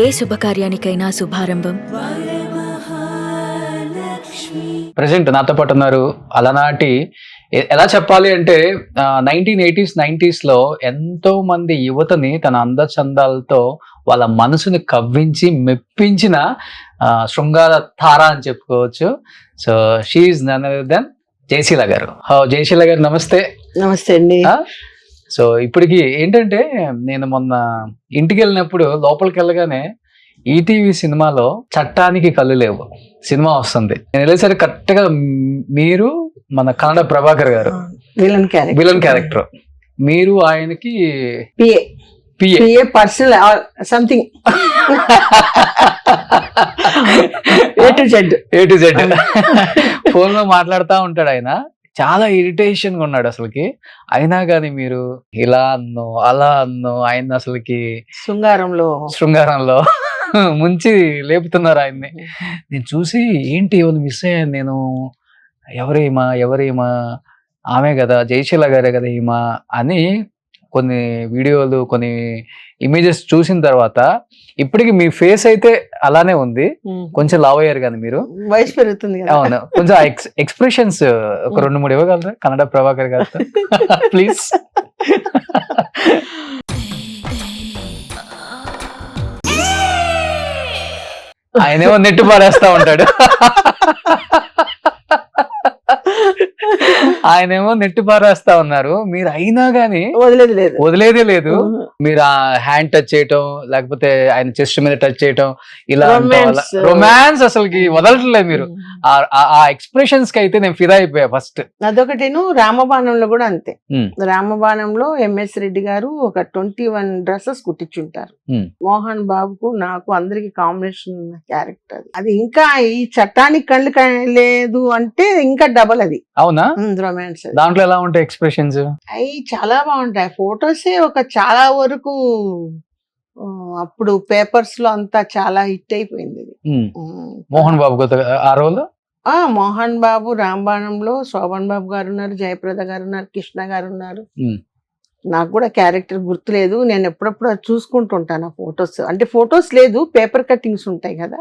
ఏ శుభకార్యానికైనా శుభారంభం. Present నాతో పాటు ఉన్నారు అలనాటి ఎలా చెప్పాలి అంటే 1980s 90s లో ఎంతో మంది యువతని తన అందచందాలతో వాళ్ళ మనసుని కవ్వించి మెప్పించిన శృంగార తార అని చెప్పుకోవచ్చు. So she none other than Jayaseela గారు. జయశీల గారు నమస్తే. నమస్తే అండి. సో ఇప్పటికి ఏంటంటే నేను మొన్న ఇంటికి వెళ్ళినప్పుడు లోపలికి వెళ్ళగానే ఈటీవీ సినిమాలో చట్టానికి కళ్ళు లేవు సినిమా వస్తుంది. నేను వెళ్ళేసరికి కరెక్ట్ గా మీరు మన కన్నడ ప్రభాకర్ గారు విలన్ క్యారెక్టర్, మీరు ఆయనకి PA personal something A to Z phone లో మాట్లాడుతూ ఉంటాడు ఆయన. చాలా ఇరిటేషన్ గా ఉన్నాడు అసలుకి. అయినా కానీ మీరు ఇలా అన్నో అలా అన్నో ఆయన అసలుకి శృంగారంలో ముంచి లేపుతున్నారు ఆయన్ని. నేను చూసి ఏంటి ఎవరు మిస్ అయ్యాను నేను, ఎవరేమా ఆమె కదా, జయశీల గారే కదా ఈమా అని కొన్ని వీడియోలు కొన్ని ఇమేజెస్ చూసిన తర్వాత ఇప్పటికి మీ ఫేస్ అయితే అలానే ఉంది, కొంచెం లావ్ అయ్యారు కానీ మీరు, వయసు పెరుగుతుంది. అవును, కొంచెం ఎక్స్ప్రెషన్స్ ఒక 2-3 ఇవ్వగలరా కన్నడ ప్రభాకర్ గారితో ప్లీజ్? ఆయనేమో నెట్టు పారేస్తా ఉంటాడు, ఆయనేమో నెట్టు పారేస్తా ఉన్నారు, మీరు అయినా గానీ వదిలేదే లేదు. మీరు ఆ హ్యాండ్ టచ్ చేయటం, లేకపోతే ఆయన చెస్ట్ మీద టచ్ చేయటం, ఇలా రొమాన్స్ అసలుకి వదలట్లేదు మీరు. ఆ ఎక్స్ప్రెషన్స్ కి అయితే నేను ఫిదా అయిపోయా ఫస్ట్. అదొకటేను. రామబాణంలో కూడా అంతే. రామబాణంలో ఎంఎస్ రెడ్డి గారు ఒక 21 డ్రెస్సెస్ కుట్టించుంటారు. మోహన్ బాబుకు నాకు అందరికి కాంబినేషన్ క్యారెక్టర్ అది. ఇంకా ఈ చట్టానికి కళ్ళు లేదు అంటే ఇంకా డబల్ అది. అవునా? రొమాన్స్ దాంట్లో ఎలా ఉంటాయి ఎక్స్ప్రెషన్స్? అవి చాలా బాగుంటాయి. ఫొటోసే ఒక చాలా వరకు అప్పుడు పేపర్స్ లో అంతా చాలా హిట్ అయిపోయింది. మోహన్ బాబు ఆ రోల్. మోహన్ బాబు రాంబాణంలో శోభన్ బాబు గారు ఉన్నారు, జయప్రద గారు ఉన్నారు, కృష్ణ గారు ఉన్నారు. నాకు కూడా క్యారెక్టర్ గుర్తులేదు. నేను ఎప్పుడప్పుడు చూసుకుంటుంటాను ఆ ఫొటోస్. అంటే ఫొటోస్ లేదు, పేపర్ కట్టింగ్స్ ఉంటాయి కదా.